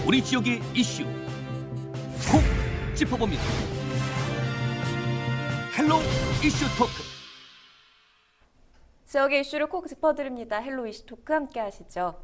우리 지역의 이슈 콕 짚어봅니다. 헬로 이슈 토크. 지역의 이슈를 콕 짚어드립니다. 헬로 이슈 토크 함께 하시죠.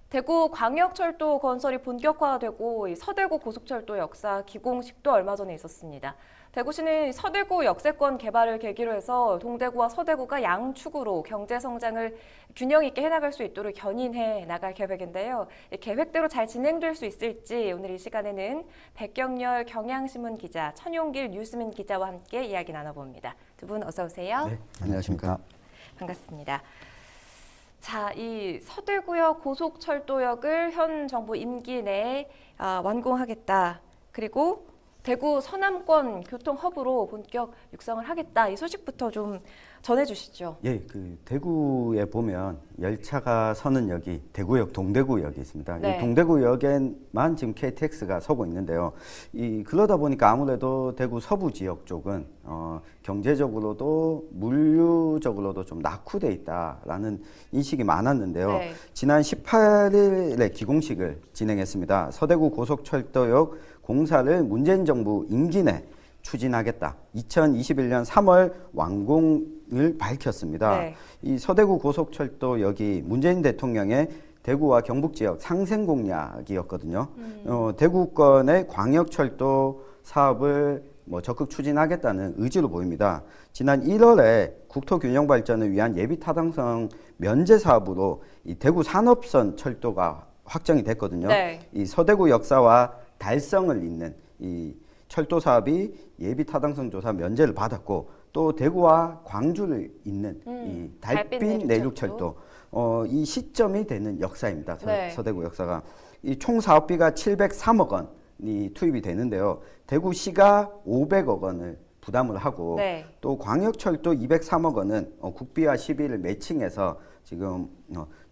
대구 광역철도 건설이 본격화되고 이 서대구 고속철도 역사 기공식도 얼마 전에 있었습니다. 대구시는 서대구 역세권 개발을 계기로 해서 동대구와 서대구가 양축으로 경제 성장을 균형 있게 해나갈 수 있도록 견인해 나갈 계획인데요. 이 계획대로 잘 진행될 수 있을지 오늘 이 시간에는 백경렬 경향신문 기자, 천용길 뉴스민 기자와 함께 이야기 나눠봅니다. 두 분 어서 오세요. 네, 안녕하십니까. 반갑습니다. 자, 이 서대구역 고속철도역을 현 정부 임기 내에 완공하겠다. 그리고 대구 서남권 교통 허브로 본격 육성을 하겠다. 이 소식부터 좀 전해주시죠. 예, 대구에 보면 열차가 서는 역이 대구역, 동대구역이 있습니다. 네. 이 동대구역에만 지금 KTX가 서고 있는데요. 그러다 보니까 아무래도 대구 서부 지역 쪽은 경제적으로도 물류적으로도 좀 낙후돼 있다라는 인식이 많았는데요. 네. 지난 18일에 기공식을 진행했습니다. 서대구 고속철도역 공사를 문재인 정부 임기 내 추진하겠다. 2021년 3월 완공을 밝혔습니다. 네. 이 서대구 고속철도역이 문재인 대통령의 대구와 경북 지역 상생 공약이었거든요. 대구권의 광역철도 사업을 적극 추진하겠다는 의지로 보입니다. 지난 1월에 국토균형 발전을 위한 예비 타당성 면제 사업으로 이 대구 산업선 철도가 확정이 됐거든요. 네. 이 서대구 역사와 달성을 잇는 이 철도 사업이 예비 타당성 조사 면제를 받았고 또 대구와 광주를 잇는 이 달빛 내륙철도 이 시점이 되는 역사입니다. 네. 서대구 역사가 이 총 사업비가 703억 원이 투입이 되는데요. 대구시가 500억 원을 부담을 하고 네. 또 광역철도 203억 원은 국비와 시비를 매칭해서 지금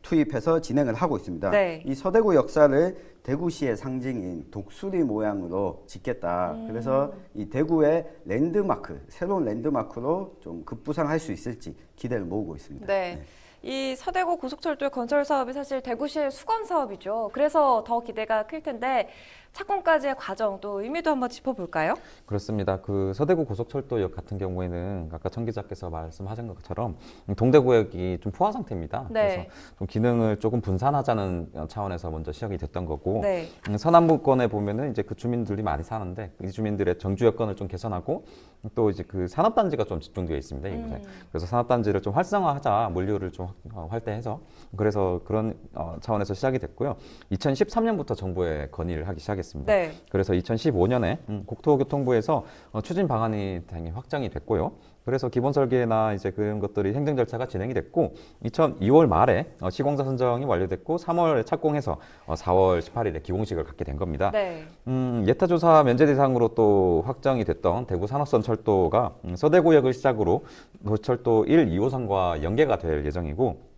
투입해서 진행을 하고 있습니다. 네. 이 서대구 역사를 대구시의 상징인 독수리 모양으로 짓겠다. 그래서 이 대구의 랜드마크, 새로운 랜드마크로 좀 급부상할 수 있을지 기대를 모으고 있습니다. 네. 이 서대구 고속철도 건설 사업이 사실 대구시의 수건 사업이죠. 그래서 더 기대가 클 텐데 착공까지의 과정 또 의미도 한번 짚어볼까요? 그렇습니다. 그 서대구 고속철도역 같은 경우에는 아까 천 기자께서 말씀하신 것처럼 동대구역이 좀 포화 상태입니다. 네. 그래서 좀 기능을 조금 분산하자는 차원에서 먼저 시작이 됐던 거고 네. 서남부권에 보면은 이제 그 주민들이 많이 사는데 이 주민들의 정주 여건을 좀 개선하고 또 이제 그 산업단지가 좀 집중되어 있습니다. 이곳에. 그래서 산업단지를 좀 활성화하자, 물류를 좀 활대해서 그래서 그런 차원에서 시작이 됐고요. 2013년부터 정부에 건의를 하기 시작했습니다. 네. 그래서 2015년에 국토교통부에서 추진 방안이 당연히 확정이 됐고요. 그래서 기본 설계나 이제 그런 것들이 행정 절차가 진행이 됐고 2002월 말에 시공사 선정이 완료됐고 3월에 착공해서 4월 18일에 기공식을 갖게 된 겁니다. 네. 예타조사 면제 대상으로 또 확정이 됐던 대구 산업선 철도가 서대구역을 시작으로 도시철도 1, 2호선과 연계가 될 예정이고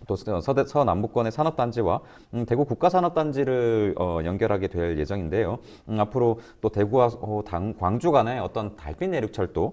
또 서남부권의 산업단지와 대구 국가산업단지를 연결하게 될 예정인데요. 앞으로 또 대구와 광주 간의 어떤 달빛 내륙철도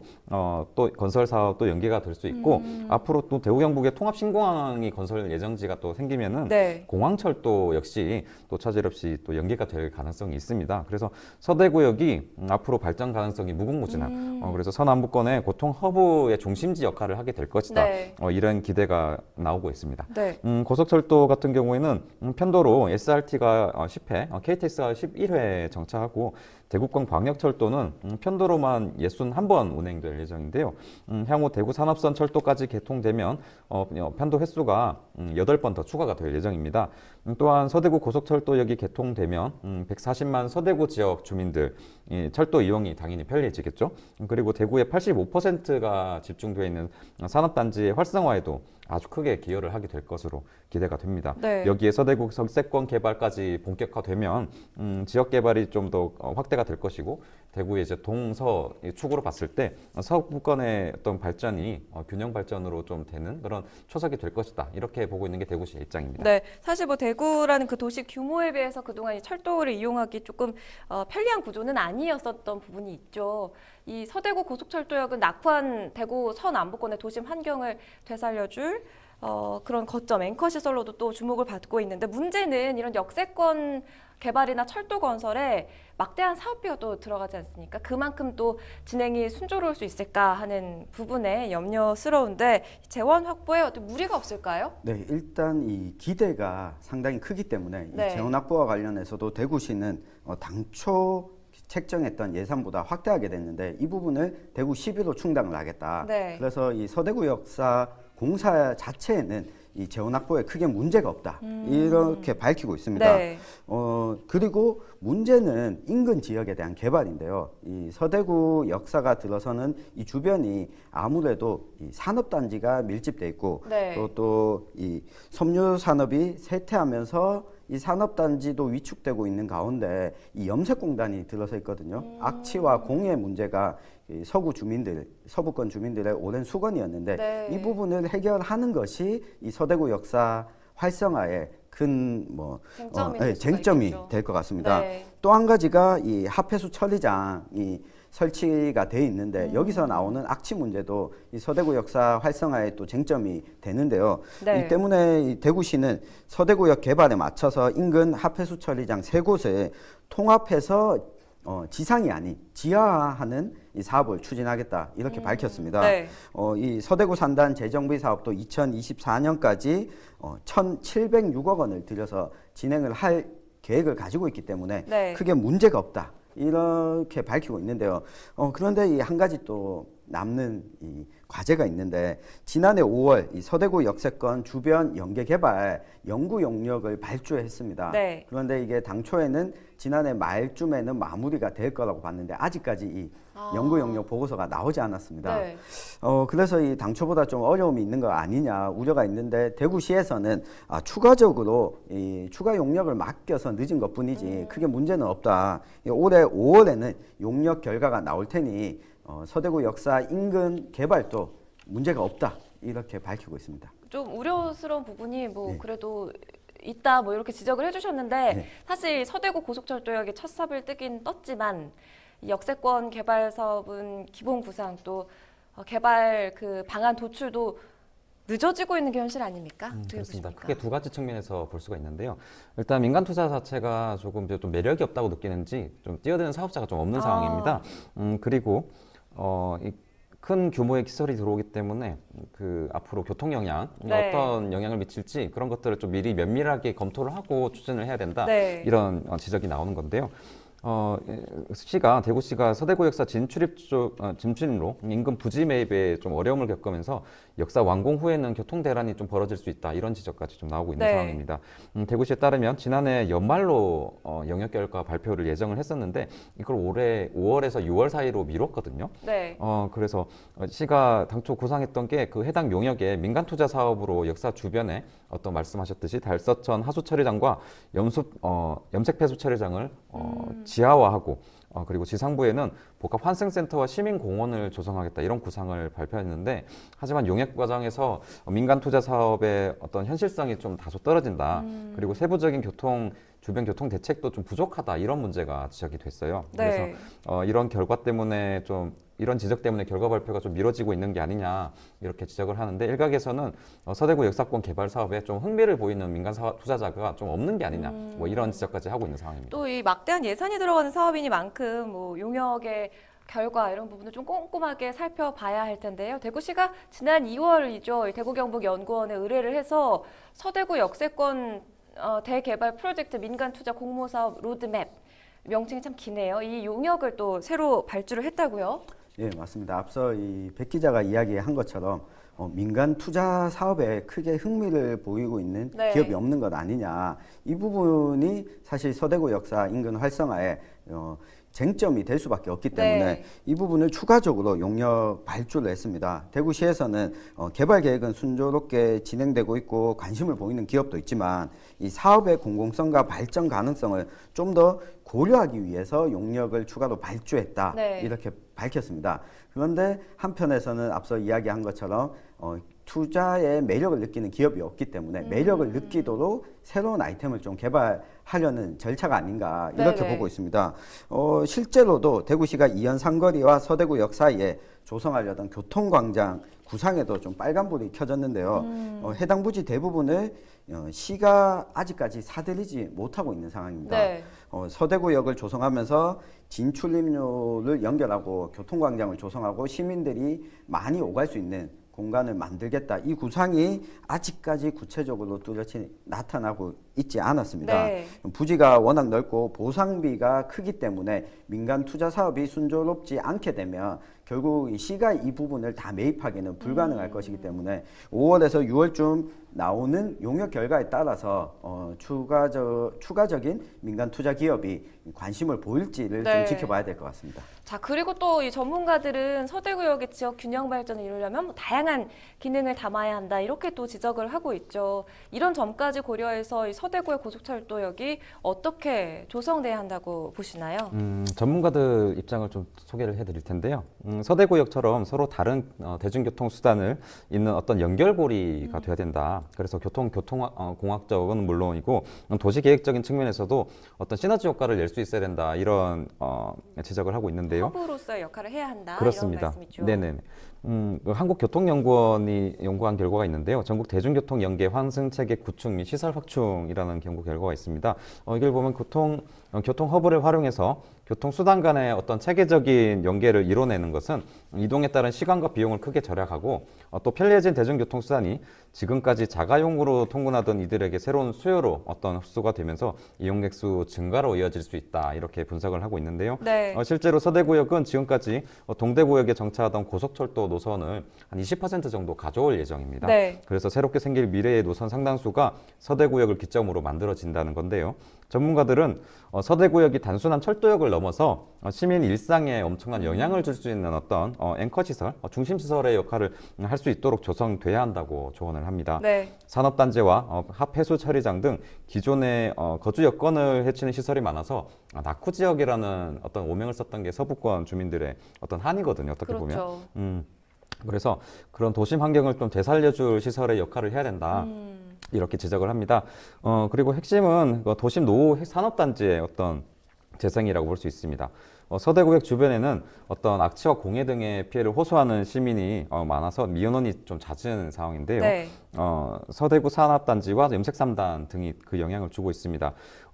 또 건설 사업도 연계가 될 수 있고 앞으로 또 대구 경북의 통합 신공항이 건설 예정지가 또 생기면은 네. 공항철도 역시 또 차질 없이 또 연계가 될 가능성이 있습니다. 그래서 서대구역이 앞으로 발전 가능성이 무궁무진한 그래서 서남부권의 교통 허브의 중심지 역할을 하게 될 것이다. 네. 이런 기대가 나오고 있습니다. 네. 고속철도 같은 경우에는 편도로 SRT가 10회, KTX가 11회 정차하고 대구권 광역철도는 편도로만 61번 운행될 예정인데요. 향후 대구 산업선 철도까지 개통되면 편도 횟수가 8번 더 추가가 될 예정입니다. 또한 서대구 고속철도역이 개통되면 140만 서대구 지역 주민들 철도 이용이 당연히 편리해지겠죠. 그리고 대구의 85%가 집중되어 있는 산업단지의 활성화에도 아주 크게 기여를 하게 될 것으로 기대가 됩니다. 네. 여기에 서대구 역세권 개발까지 본격화되면 지역 개발이 좀 더 확대가 될 것이고 대구의 이제 동서 축으로 봤을 때 서부권의 어떤 발전이 균형 발전으로 좀 되는 그런 초석이 될 것이다. 이렇게 보고 있는 게 대구시의 입장입니다. 네, 사실 뭐 대구라는 그 도시 규모에 비해서 그동안 이 철도를 이용하기 조금 편리한 구조는 아니었었던 부분이 있죠. 이 서대구 고속철도역은 낙후한 대구 서남부권의 도심 환경을 되살려줄 그런 거점 앵커 시설로도 또 주목을 받고 있는데 문제는 이런 역세권 개발이나 철도 건설에 막대한 사업비가 또 들어가지 않습니까? 그만큼 또 진행이 순조로울 수 있을까 하는 부분에 염려스러운데 재원 확보에 어떤 무리가 없을까요? 네, 일단 이 기대가 상당히 크기 때문에 네. 이 재원 확보와 관련해서도 대구시는 당초 책정했던 예산보다 확대하게 됐는데 이 부분을 대구 시비로 충당을 하겠다. 네. 그래서 이 서대구 역사 공사 자체에는 이 재원 확보에 크게 문제가 없다. 이렇게 밝히고 있습니다. 네. 그리고 문제는 인근 지역에 대한 개발인데요. 이 서대구 역사가 들어서는 이 주변이 아무래도 이 산업단지가 밀집돼 있고 네. 또 이 섬유 산업이 쇠퇴하면서 이 산업단지도 위축되고 있는 가운데 이 염색공단이 들어서 있거든요. 악취와 공해 문제가 이 서구 주민들, 서부권 주민들의 오랜 수건이었는데 네. 이 부분을 해결하는 것이 이 서대구 역사 활성화의 큰 쟁점이 될 수가 쟁점이 있겠죠. 될 것 같습니다. 네. 또 한 가지가 이 합폐수 처리장이 설치가 돼 있는데 여기서 나오는 악취 문제도 이 서대구 역사 활성화의 또 쟁점이 되는데요. 네. 이 때문에 이 대구시는 서대구역 개발에 맞춰서 인근 합폐수 처리장 3곳을 통합해서 지상이 아닌 지하화하는 이 사업을 추진하겠다 이렇게 밝혔습니다. 네. 이 서대구 산단 재정비 사업도 2024년까지 1,706억 원을 들여서 진행을 할 계획을 가지고 있기 때문에 네. 크게 문제가 없다 이렇게 밝히고 있는데요. 그런데 이 한 가지 또 남는 이 과제가 있는데 지난해 5월 이 서대구 역세권 주변 연계 개발 연구 용역을 발주했습니다. 네. 그런데 이게 당초에는 지난해 말쯤에는 마무리가 될 거라고 봤는데 아직까지 이 연구 용역 보고서가 나오지 않았습니다. 네. 그래서 이 당초보다 좀 어려움이 있는 거 아니냐 우려가 있는데 대구시에서는 추가적으로 이 추가 용역을 맡겨서 늦은 것뿐이지 크게 문제는 없다. 올해 5월에는 용역 결과가 나올 테니 서대구 역사 인근 개발도 문제가 없다 이렇게 밝히고 있습니다. 좀 우려스러운 부분이 네. 그래도 있다 이렇게 지적을 해주셨는데 네. 사실 서대구 고속철도역이 첫 삽을 뜨긴 떴지만 이 역세권 개발 사업은 기본 구상 또 개발 그 방안 도출도 늦어지고 있는 게 현실 아닙니까? 어떻게 그렇습니다. 보십니까? 크게 두 가지 측면에서 볼 수가 있는데요. 일단 민간 투자 자체가 조금 좀 매력이 없다고 느끼는지 좀 뛰어드는 사업자가 좀 없는 상황입니다. 그리고 이 큰 규모의 시설이 들어오기 때문에 그 앞으로 교통 영향 네. 어떤 영향을 미칠지 그런 것들을 좀 미리 면밀하게 검토를 하고 추진을 해야 된다. 네. 이런 지적이 나오는 건데요. 대구시가 서대구 역사 진출입로 인근 부지 매입에 좀 어려움을 겪으면서 역사 완공 후에는 교통 대란이 좀 벌어질 수 있다 이런 지적까지 좀 나오고 있는 네. 상황입니다. 대구시에 따르면 지난해 연말로 영역 결과 발표를 예정을 했었는데 이걸 올해 5월에서 6월 사이로 미뤘거든요. 네. 그래서 시가 당초 구상했던 게 그 해당 용역에 민간 투자 사업으로 역사 주변에 어떤 말씀하셨듯이 달서천 하수 처리장과 염색 폐수 처리장을 지하화하고 그리고 지상부에는 복합 환승센터와 시민공원을 조성하겠다 이런 구상을 발표했는데 하지만 용역 과정에서 민간 투자 사업의 어떤 현실성이 좀 다소 떨어진다. 그리고 세부적인 주변 교통 대책도 좀 부족하다 이런 문제가 지적이 됐어요. 네. 그래서 이런 지적 때문에 결과 발표가 좀 미뤄지고 있는 게 아니냐 이렇게 지적을 하는데 일각에서는 서대구 역사권 개발 사업에 좀 흥미를 보이는 민간 투자자가 좀 없는 게 아니냐 이런 지적까지 하고 있는 상황입니다. 또 이 막대한 예산이 들어가는 사업이니만큼 용역의 결과 이런 부분을 좀 꼼꼼하게 살펴봐야 할 텐데요. 대구시가 지난 2월이죠. 대구경북연구원에 의뢰를 해서 서대구 역세권 대개발 프로젝트 민간 투자 공모 사업 로드맵 명칭이 참 기네요. 이 용역을 또 새로 발주를 했다고요? 예, 맞습니다. 앞서 이 백 기자가 이야기한 것처럼 민간 투자 사업에 크게 흥미를 보이고 있는 네. 기업이 없는 것 아니냐. 이 부분이 사실 서대구 역사 인근 활성화에 쟁점이 될 수밖에 없기 때문에 네. 이 부분을 추가적으로 용역 발주를 했습니다. 대구시에서는 개발 계획은 순조롭게 진행되고 있고 관심을 보이는 기업도 있지만 이 사업의 공공성과 발전 가능성을 좀 더 고려하기 위해서 용역을 추가로 발주했다. 네. 이렇게 밝혔습니다. 그런데 한편에서는 앞서 이야기한 것처럼 투자의 매력을 느끼는 기업이 없기 때문에 매력을 느끼도록 새로운 아이템을 좀 개발하려는 절차가 아닌가 이렇게 네네. 보고 있습니다. 실제로도 대구시가 이현 상거리와 서대구역 사이에 조성하려던 교통광장 구상에도 좀 빨간불이 켜졌는데요. 해당 부지 대부분을 시가 아직까지 사들이지 못하고 있는 상황입니다. 네. 서대구역을 조성하면서 진출입로를 연결하고 교통광장을 조성하고 시민들이 많이 오갈 수 있는 공간을 만들겠다. 이 구상이 아직까지 구체적으로 뚜렷이 나타나고 있지 않았습니다. 네. 부지가 워낙 넓고 보상비가 크기 때문에 민간 투자 사업이 순조롭지 않게 되면 결국 이 시가 이 부분을 다 매입하기는 불가능할 것이기 때문에 5월에서 6월쯤 나오는 용역 결과에 따라서 추가적인 민간 투자 기업이 관심을 보일지를 네. 좀 지켜봐야 될 것 같습니다. 자, 그리고 또 이 전문가들은 서대구역의 지역 균형 발전을 이루려면 뭐 다양한 기능을 담아야 한다. 이렇게 또 지적을 하고 있죠. 이런 점까지 고려해서 이 서대구역 고속철도역이 어떻게 조성돼야 한다고 보시나요? 전문가들 입장을 좀 소개를 해드릴 텐데요. 서대구역처럼 서로 다른 대중교통 수단을 잇는 어떤 연결고리가 돼야 된다. 그래서 교통공학적은 물론이고 도시계획적인 측면에서도 어떤 시너지 효과를 낼 수 있어야 된다. 이런 지적을 하고 있는데요. 허브로서의 역할을 해야 한다. 그렇습니다. 이런 말씀이죠. 네네. 한국교통연구원이 연구한 결과가 있는데요. 전국 대중교통 연계 환승체계 구축 및 시설 확충이라는 연구 결과가 있습니다. 이걸 보면 교통 허브를 활용해서 교통수단 간의 어떤 체계적인 연계를 이뤄내는 것은 이동에 따른 시간과 비용을 크게 절약하고 또 편리해진 대중교통수단이 지금까지 자가용으로 통근하던 이들에게 새로운 수요로 어떤 흡수가 되면서 이용객 수 증가로 이어질 수 있다. 이렇게 분석을 하고 있는데요. 네. 실제로 서대구역은 지금까지 동대구역에 정차하던 고속철도 노선을 한 20% 정도 가져올 예정입니다. 네. 그래서 새롭게 생길 미래의 노선 상당수가 서대구역을 기점으로 만들어진다는 건데요. 전문가들은 서대구역이 단순한 철도역을 넘어서 시민 일상에 엄청난 영향을 줄 수 있는 어떤 앵커 시설, 중심 시설의 역할을 할 수 있도록 조성돼야 한다고 조언을 합니다. 네. 산업단지와 합해수 처리장 등 기존의 거주 여건을 해치는 시설이 많아서 낙후 지역이라는 어떤 오명을 썼던 게 서부권 주민들의 어떤 한이거든요. 어떻게 그렇죠. 보면. 그래서 그런 도심 환경을 좀 되살려줄 시설의 역할을 해야 된다. 이렇게 지적을 합니다. 그리고 핵심은 도심 노후 산업단지의 어떤 재생이라고 볼 수 있습니다. 서대구역 주변에는 어떤 악취와 공해 등의 피해를 호소하는 시민이 많아서 미연원이 좀 잦은 상황인데요. 네. 서대구 산업단지와 염색 3단 등이 그 영향을 주고 있습니다.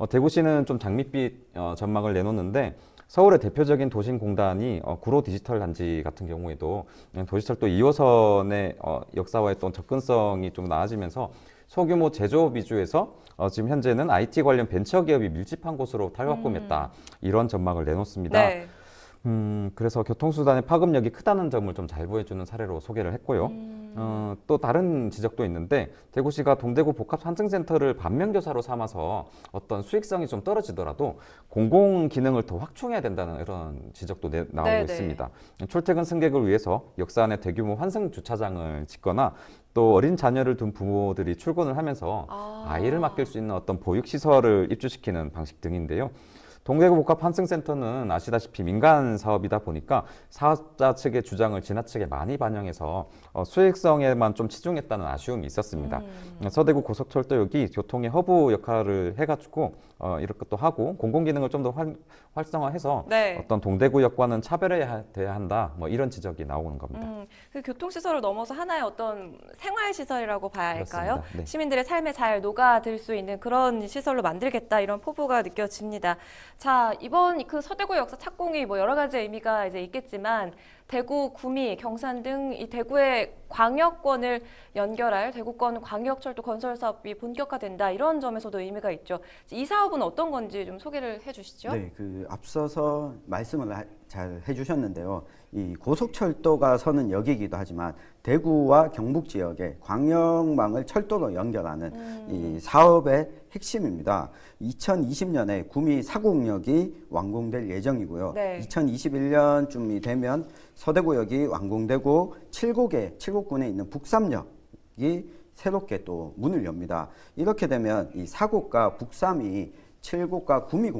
대구시는 좀 장밋빛 전망을 내놓는데 서울의 대표적인 도심공단이 구로 디지털 단지 같은 경우에도 도시철도 2호선의 역사와의 또 접근성이 좀 나아지면서 소규모 제조업 위주에서 지금 현재는 IT 관련 벤처기업이 밀집한 곳으로 탈바꿈했다. 이런 전망을 내놓습니다. 네. 그래서 교통수단의 파급력이 크다는 점을 좀 잘 보여주는 사례로 소개를 했고요. 또 다른 지적도 있는데 대구시가 동대구 복합산증센터를 반면교사로 삼아서 어떤 수익성이 좀 떨어지더라도 공공 기능을 더 확충해야 된다는 이런 지적도 나오고 네네. 있습니다. 출퇴근 승객을 위해서 역사 안에 대규모 환승 주차장을 짓거나 또 어린 자녀를 둔 부모들이 출근을 하면서 아이를 맡길 수 있는 어떤 보육시설을 입주시키는 방식 등인데요. 동대구 복합 환승센터는 아시다시피 민간 사업이다 보니까 사업자 측의 주장을 지나치게 많이 반영해서 수익성에만 좀 치중했다는 아쉬움이 있었습니다. 서대구 고속철도역이 교통의 허브 역할을 해가지고 이런 것도 하고 공공기능을 좀 더 활성화해서 네. 어떤 동대구역과는 차별해야 한다. 뭐 이런 지적이 나오는 겁니다. 그 교통시설을 넘어서 하나의 어떤 생활시설이라고 봐야 할까요? 그렇습니다. 네. 시민들의 삶에 잘 녹아들 수 있는 그런 시설로 만들겠다 이런 포부가 느껴집니다. 자, 이번 그 서대구 역사 착공이 뭐 여러 가지 의미가 이제 있겠지만 대구, 구미, 경산 등 이 대구의 광역권을 연결할 대구권 광역철도 건설 사업이 본격화된다 이런 점에서도 의미가 있죠. 이 사업은 어떤 건지 좀 소개를 해주시죠. 네, 앞서서 말씀을 잘 해주셨는데요. 이 고속철도가 서는 역이기도 하지만 대구와 경북 지역의 광역망을 철도로 연결하는 이 사업의 핵심입니다. 2020년에 구미 사곡역이 완공될 예정이고요. 네. 2021년쯤이 되면 서대구역이 완공되고 칠곡군에 있는 북삼역이 새롭게 또 문을 엽니다. 이렇게 되면 이 사곡과 북삼이 칠곡과 구미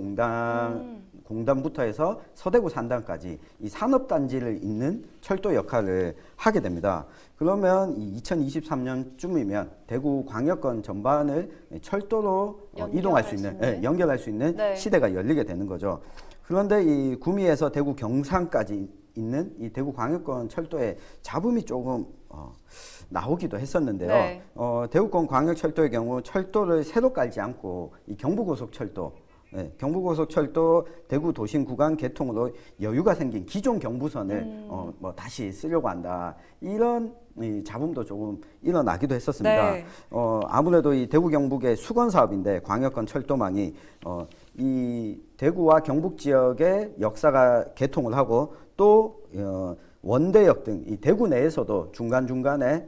공단부터 해서 서대구 산단까지 이 산업단지를 잇는 철도 역할을 하게 됩니다. 그러면 이 2023년쯤이면 대구 광역권 전반을 철도로 이동할 수 있는, 연결할 수 있는 네. 시대가 열리게 되는 거죠. 그런데 이 구미에서 대구 경산까지 있는 이 대구 광역권 철도의 잡음이 조금 나오기도 했었는데요. 네. 대구권 광역철도의 경우 철도를 새로 깔지 않고 이 경부고속철도, 경부고속철도 대구 도심 구간 개통으로 여유가 생긴 기존 경부선을 뭐 다시 쓰려고 한다. 이런 이 잡음도 조금 일어나기도 했었습니다. 네. 아무래도 이 대구 경북의 수건 사업인데 광역권 철도망이 이 대구와 경북 지역의 역사가 개통을 하고 또 원대역 등 이 대구 내에서도 중간중간에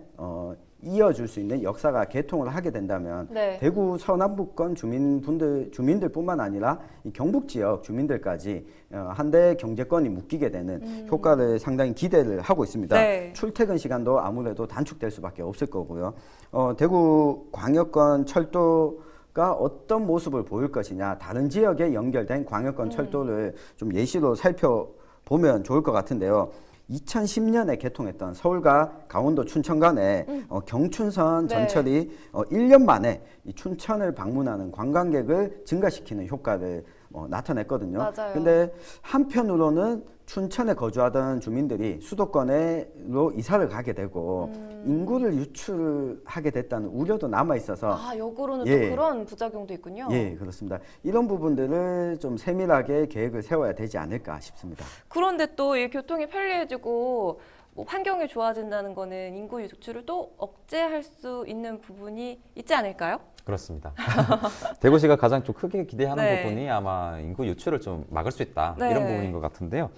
이어줄 수 있는 역사가 개통을 하게 된다면 네. 대구 서남부권 주민들뿐만 아니라 이 경북 지역 주민들까지 한대 경제권이 묶이게 되는 효과를 상당히 기대를 하고 있습니다. 네. 출퇴근 시간도 아무래도 단축될 수밖에 없을 거고요. 대구 광역권 철도가 어떤 모습을 보일 것이냐, 다른 지역에 연결된 광역권 철도를 좀 예시로 살펴보면 좋을 것 같은데요. 2010년에 개통했던 서울과 강원도 춘천 간의 경춘선 네. 전철이 1년 만에 이 춘천을 방문하는 관광객을 증가시키는 효과를 나타냈거든요. 맞아요. 근데 한편으로는 춘천에 거주하던 주민들이 수도권으로 이사를 가게 되고 인구를 유출하게 됐다는 우려도 남아 있어서 역으로는 예. 또 그런 부작용도 있군요. 예, 그렇습니다. 이런 부분들을 좀 세밀하게 계획을 세워야 되지 않을까 싶습니다. 그런데 또 이 교통이 편리해지고 뭐 환경이 좋아진다는 거는 인구 유출을 또 억제할 수 있는 부분이 있지 않을까요? 그렇습니다. 대구시가 가장 좀 크게 기대하는 네. 부분이 아마 인구 유출을 좀 막을 수 있다 네. 이런 부분인 것 같은데요.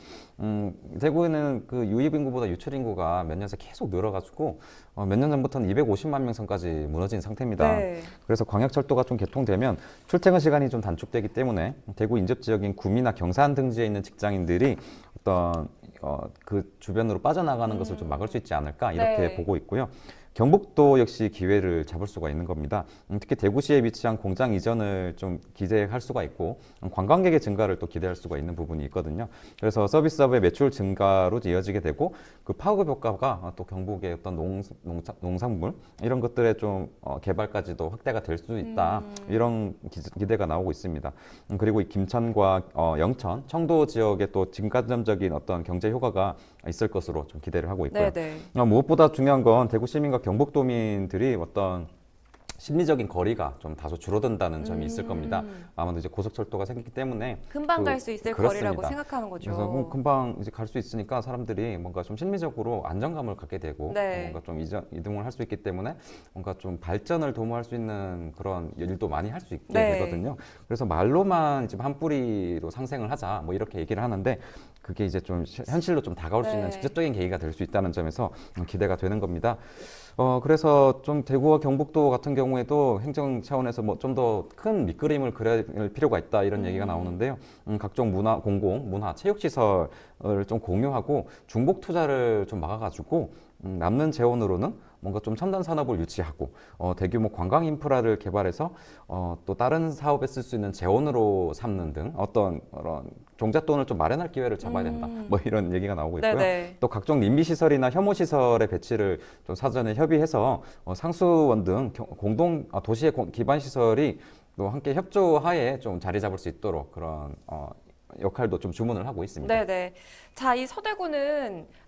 대구에는 그 유입 인구보다 유출 인구가 몇 년 새 계속 늘어가지고 몇 년 전부터는 250만 명 선까지 무너진 상태입니다. 네. 그래서 광역철도가 좀 개통되면 출퇴근 시간이 좀 단축되기 때문에 대구 인접 지역인 구미나 경산 등지에 있는 직장인들이 어떤 그 주변으로 빠져나가는 것을 좀 막을 수 있지 않을까 이렇게 네. 보고 있고요. 경북도 역시 기회를 잡을 수가 있는 겁니다. 특히 대구시에 위치한 공장 이전을 좀 기대할 수가 있고 관광객의 증가를 또 기대할 수가 있는 부분이 있거든요. 그래서 서비스업의 매출 증가로 이어지게 되고 그 파급 효과가 또 경북의 어떤 농산물 이런 것들의 좀 개발까지도 확대가 될 수 있다. 이런 기대가 나오고 있습니다. 그리고 이 김천과 영천, 청도 지역에 또 직간접적인 어떤 경제 효과가 있을 것으로 좀 기대를 하고 있고요. 네네. 무엇보다 중요한 건 대구 시민과 경북도민들이 어떤 심리적인 거리가 좀 다소 줄어든다는 점이 있을 겁니다. 아무래도 이제 고속철도가 생기기 때문에 금방 갈 수 있을 그렇습니다. 거리라고 생각하는 거죠. 그래서 금방 이제 갈 수 있으니까 사람들이 뭔가 좀 심리적으로 안정감을 갖게 되고 네. 뭔가 좀 이동을 할 수 있기 때문에 뭔가 좀 발전을 도모할 수 있는 그런 일도 많이 할 수 있게 네. 되거든요. 그래서 말로만 이제 한 뿌리로 상생을 하자 뭐 이렇게 얘기를 하는데 그게 이제 좀 현실로 좀 다가올 수 있는 네. 직접적인 계기가 될 수 있다는 점에서 기대가 되는 겁니다. 그래서 좀 대구와 경북도 같은 경우에도 행정 차원에서 뭐 좀 더 큰 밑그림을 그릴 필요가 있다 이런 얘기가 나오는데요. 각종 문화, 체육시설을 좀 공유하고 중복 투자를 좀 막아가지고 남는 재원으로는 뭔가 좀 첨단 산업을 유치하고 대규모 관광 인프라를 개발해서 또 다른 사업에 쓸 수 있는 재원으로 삼는 등 어떤 그런 종잣돈을 좀 마련할 기회를 잡아야 된다. 뭐 이런 얘기가 나오고 있고요. 네네. 또 각종 님비 시설이나 혐오 시설의 배치를 좀 사전에 협의해서 상수원 등 공동 도시의 기반 시설이 또 함께 협조하에 좀 자리 잡을 수 있도록 그런 역할도 좀 주문을 하고 있습니다. 네네. 자, 이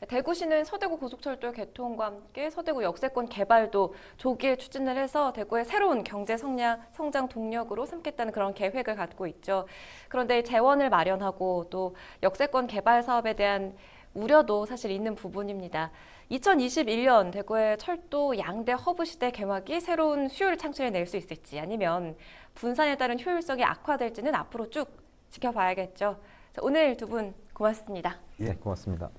대구시는 서대구 고속철도 개통과 함께 서대구 역세권 개발도 조기에 추진을 해서 대구의 새로운 경제 성장 동력으로 삼겠다는 그런 계획을 갖고 있죠. 그런데 재원을 마련하고 또 역세권 개발 사업에 대한 우려도 사실 있는 부분입니다. 2021년 대구의 철도 양대 허브 시대 개막이 새로운 수요를 창출해낼 수 있을지 아니면 분산에 따른 효율성이 악화될지는 앞으로 쭉 지켜봐야겠죠. 자, 오늘 두 분 고맙습니다. 네, 고맙습니다.